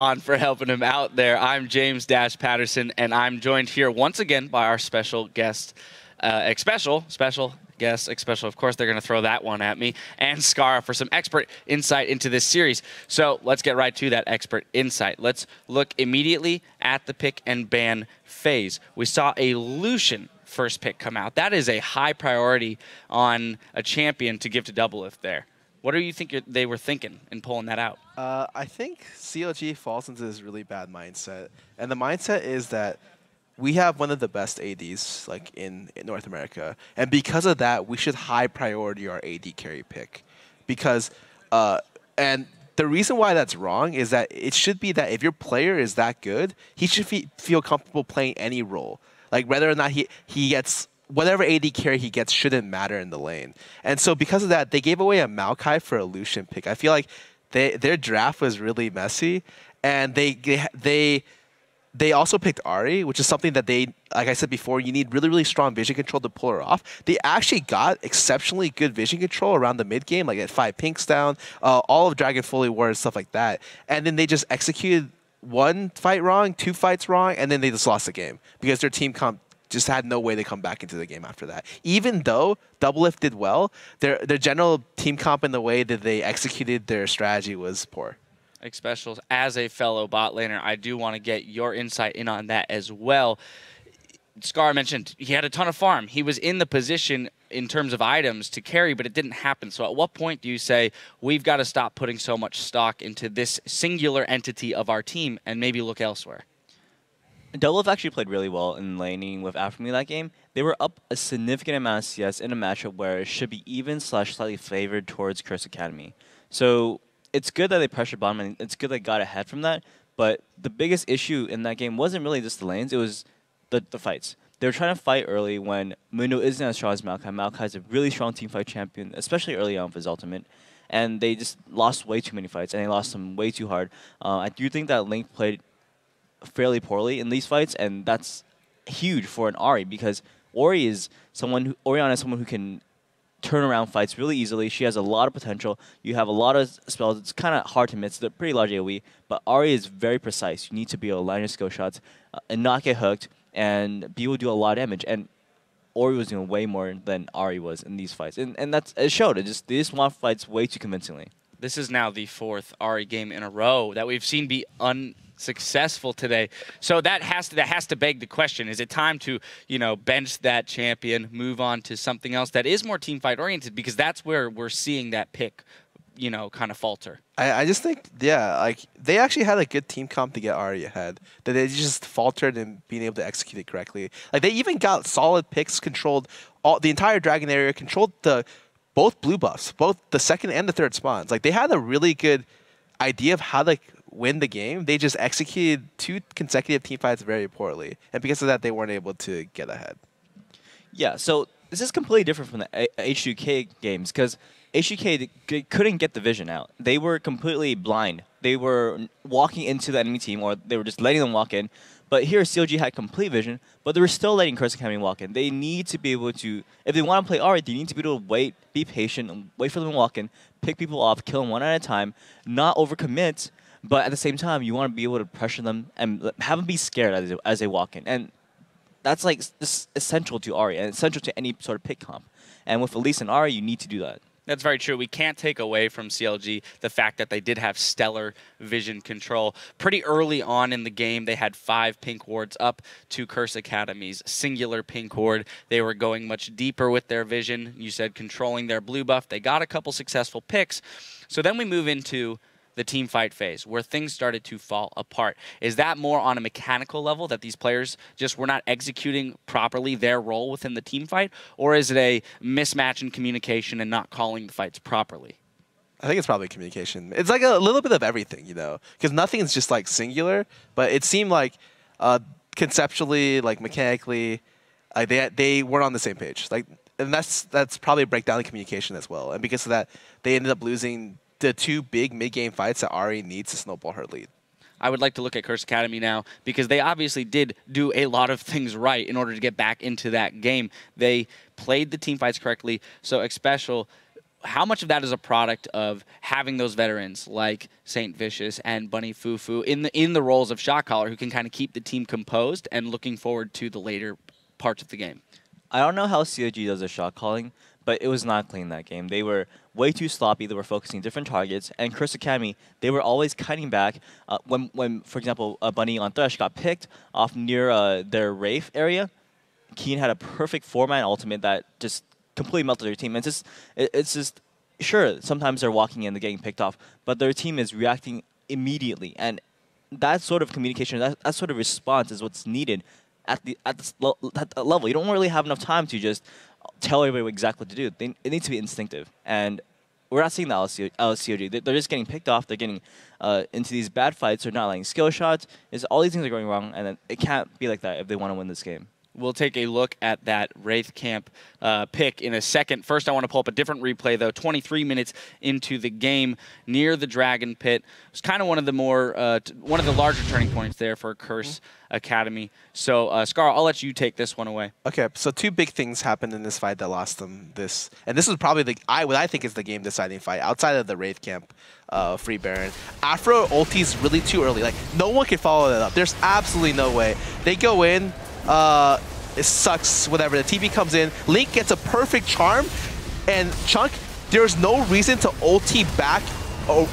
On for helping him out there. I'm James Dash Patterson, and I'm joined here once again by our special guest, special guest, Xpecial. Of course, they're going to throw that one at me, and Scarra for some expert insight into this series. So let's get right to that expert insight. Let's look immediately at the pick and ban phase. We saw a Lucian first pick come out. That is a high priority on a champion to give to Doublelift there. What do you think they were thinking in pulling that out? I think CLG falls into this really bad mindset, and the mindset is that we have one of the best ADs like in North America, and because of that, we should high priority our AD carry pick, because and the reason why that's wrong is that it should be that if your player is that good, he should feel comfortable playing any role, like whether or not he gets. Whatever AD carry he gets shouldn't matter in the lane. And so because of that, they gave away a Maokai for a Lucian pick. I feel like their draft was really messy. And they also picked Ahri, which is something that they, like I said before, you need really, really strong vision control to pull her off. They actually got exceptionally good vision control around the mid game, like at 5 pinks down, all of Dragon Fully War and stuff like that. And then they just executed one fight wrong, 2 fights wrong, and then they just lost the game because their team comp just had no way to come back into the game after that. Even though Doublelift did well, their general team comp and the way that they executed their strategy was poor. Xpecial, as a fellow bot laner, I do want to get your insight in on that as well. Scar mentioned he had a ton of farm. He was in the position in terms of items to carry, but it didn't happen. So at what point do you say, we've got to stop putting so much stock into this singular entity of our team and maybe look elsewhere? Doublelift actually played really well in laning with AfterMe that game. They were up a significant amount of CS in a matchup where it should be even/slightly favored towards Curse Academy. So it's good that they pressured bottom, and it's good they got ahead from that. But the biggest issue in that game wasn't really just the lanes, it was the fights. They were trying to fight early when Mundo isn't as strong as Maokai. Maokai is a really strong teamfight champion, especially early on with his ultimate. And they just lost way too many fights, and they lost them way too hard. I do think that Link played fairly poorly in these fights, and that's huge for an Ahri because Orianna is someone who can turn around fights really easily. She has a lot of potential. You have a lot of spells. It's kind of hard to miss. They're pretty large AoE, but Ahri is very precise. You need to be able to line your skill shots and not get hooked, and be able to do a lot of damage. And Ori was doing way more than Ahri was in these fights, and it showed. They just won fights way too convincingly. This is now the 4th Ahri game in a row that we've seen be unsuccessful today. So that has to beg the question: is it time to bench that champion, move on to something else that is more team fight oriented? Because that's where we're seeing that pick, kind of falter. I just think, yeah, like they actually had a good team comp to get Ahri ahead. That they just faltered in being able to execute it correctly. Like they even got solid picks, controlled the entire dragon area, controlled both blue buffs, both the 2nd and the 3rd spawns. Like they had a really good idea of how to win the game. They just executed 2 consecutive team fights very poorly, and because of that, they weren't able to get ahead. Yeah, so this is completely different from the H2K games because H2K couldn't get the vision out. They were completely blind. They were walking into the enemy team, or they were just letting them walk in. But here, CLG had complete vision, but they were still letting Curse Academy walk in. They need to be able to, if they want to play Ahri, they need to be able to wait, be patient, and wait for them to walk in, pick people off, kill them one at a time, not overcommit, but at the same time, you want to be able to pressure them and have them be scared as they walk in. And that's like this essential to Ahri, and essential to any sort of pick comp. And with Elise and Ahri, you need to do that. That's very true. We can't take away from CLG the fact that they did have stellar vision control. Pretty early on in the game, they had 5 pink wards up to Curse Academy's singular pink ward. They were going much deeper with their vision. You said controlling their blue buff. They got a couple successful picks. So then we move into the team fight phase, where things started to fall apart. Is that more on a mechanical level, that these players just were not executing properly their role within the team fight, or is it a mismatch in communication and not calling the fights properly? I think it's probably communication. It's like a little bit of everything, because nothing's just like singular, but it seemed like conceptually, like mechanically, they weren't on the same page. Like, and that's probably a breakdown in communication as well. And because of that, they ended up losing the 2 big mid-game fights that Ahri needs to snowball her lead. I would like to look at Curse Academy now, because they obviously did do a lot of things right in order to get back into that game. They played the team fights correctly. So Xpecial, how much of that is a product of having those veterans like Saint Vicious and Bunny Fufu in the roles of shot caller who can kind of keep the team composed and looking forward to the later parts of the game? I don't know how CLG does their shot calling, but it was not clean that game. They were way too sloppy. They were focusing different targets. And Curse Academy, they were always cutting back. When, for example, Bunny on Thresh got picked off near their Wraith area, Keen had a perfect 4-man ultimate that just completely melted their team. It's just, sure, sometimes they're walking in, they're getting picked off, but their team is reacting immediately. And that sort of communication, that sort of response is what's needed at that level. You don't really have enough time to just tell everybody exactly what to do. It needs to be instinctive. And we're not seeing the LCOG. They're just getting picked off. They're getting into these bad fights. They're not letting skill shots. All these things are going wrong, and then it can't be like that if they want to win this game. We'll take a look at that Wraith Camp pick in a second. First, I want to pull up a different replay, though. 23 minutes into the game, near the Dragon Pit. It was kind of one of the one of the larger turning points there for Curse Academy. So, Scarra, I'll let you take this one away. Okay, so 2 big things happened in this fight that lost them this. And this was probably what I think is the game-deciding fight, outside of the Wraith Camp Free Baron. Afro ulti's really too early. Like, no one can follow that up. There's absolutely no way. They go in, it sucks, whatever. The TP comes in, Link gets a perfect charm, and Chunk, there's no reason to ulti back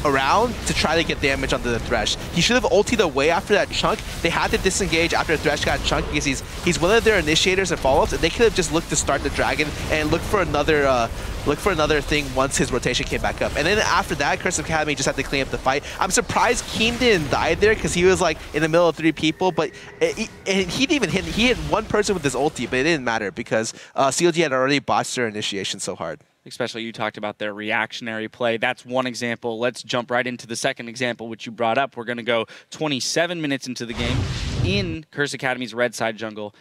around to try to get damage onto the Thresh. He should have ultied away after that Chunk. They had to disengage after Thresh got Chunk because he's one of their initiators and follow-ups, and they could have just looked to start the Dragon and look for another thing once his rotation came back up. And then after that, Curse Academy just had to clean up the fight. I'm surprised Keen didn't die there because he was like in the middle of 3 people, but he didn't even hit. He hit one person with his ulti, but it didn't matter because CLG had already botched their initiation so hard. Especially you talked about their reactionary play. That's one example. Let's jump right into the second example, which you brought up. We're going to go 27 minutes into the game in Curse Academy's red side jungle.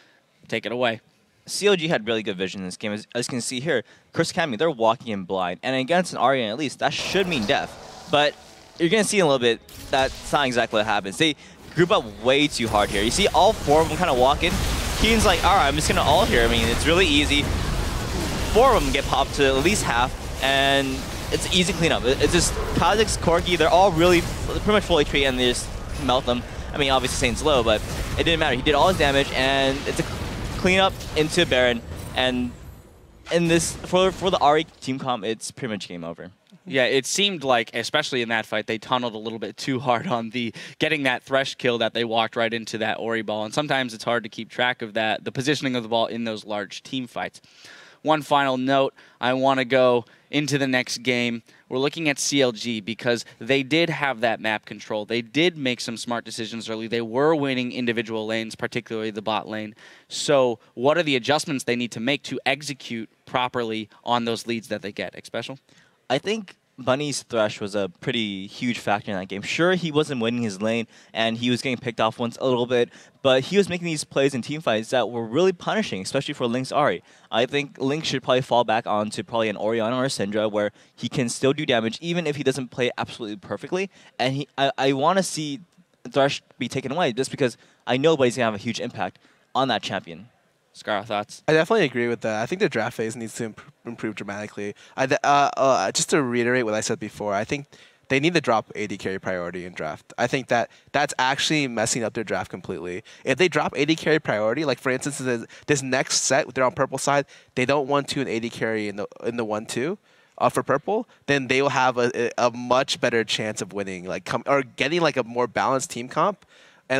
Take it away. CLG had really good vision in this game. As you can see here, Curse Academy, they're walking in blind. And against an Aryan, at least, that should mean death. But you're going to see in a little bit that's not exactly what happens. They group up way too hard here. You see all 4 of them kind of walk in. Keen's like, all right, I'm just going to ult here. I mean, it's really easy. 4 of them get popped to at least half, and it's easy cleanup. It's just Kha'Zix, Corki, they're all really pretty much full HP, and they just melt them. I mean, obviously Saint's low, but it didn't matter. He did all his damage, and it's a cleanup into Baron. And in this, for the Ahri team comp, it's pretty much game over. Yeah, it seemed like, especially in that fight, they tunneled a little bit too hard on getting that Thresh kill that they walked right into that Ori ball. And sometimes it's hard to keep track of that, the positioning of the ball in those large team fights. One final note, I want to go into the next game. We're looking at CLG because they did have that map control. They did make some smart decisions early. They were winning individual lanes, particularly the bot lane. So what are the adjustments they need to make to execute properly on those leads that they get? Xpecial? I think Bunny's Thresh was a pretty huge factor in that game. Sure, he wasn't winning his lane, and he was getting picked off once a little bit, but he was making these plays in teamfights that were really punishing, especially for Link's Ahri. I think Link should probably fall back onto probably an Orianna or a Syndra where he can still do damage, even if he doesn't play absolutely perfectly. And I want to see Thresh be taken away, just because I know Bunny's going to have a huge impact on that champion. Scarra, thoughts? I definitely agree with that. I think the draft phase needs to improve dramatically. Just to reiterate what I said before, I think they need to drop AD carry priority in draft. I think that's actually messing up their draft completely. If they drop AD carry priority, like for instance, this next set, they're on purple side, they don't want to an AD carry in the 1-2. For purple, then they will have a much better chance of winning, or getting like a more balanced team comp.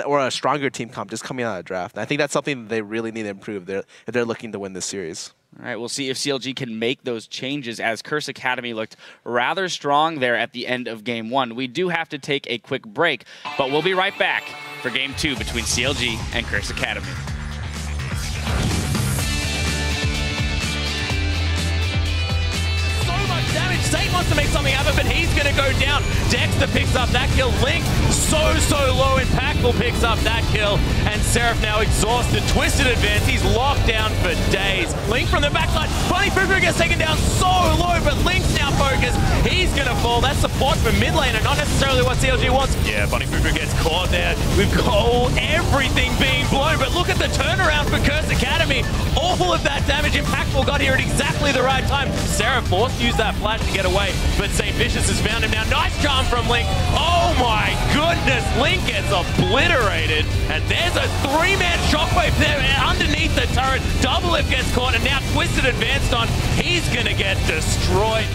Or a stronger team comp just coming out of draft. And I think that's something that they really need to improve if they're looking to win this series. All right, we'll see if CLG can make those changes as Curse Academy looked rather strong there at the end of Game 1. We do have to take a quick break, but we'll be right back for Game 2 between CLG and Curse Academy. Damage. Saint wants to make something happen, but he's going to go down. Dexter picks up that kill. Link so low in pack. Impactful picks up that kill, and Seraph now exhausted. Twisted advance, he's locked down for days. Link from the backside, Bunny Fufu gets taken down so low, but Link's now focused. He's gonna fall. That's support for mid lane, and not necessarily what CLG wants. Yeah, Bunny Fufu gets caught there. We've got everything being blown, but look at the turnaround for Curse Academy. All of that damage Impactful got here at exactly the right time. Seraph forced to use that flash to get away, but St. Vicious has found him now. Nice charm from Link. Oh my goodness, Link gets obliterated, and there's a 3-man shockwave there underneath the turret. Double If gets caught, and now Twisted advanced on. He's gonna get destroyed.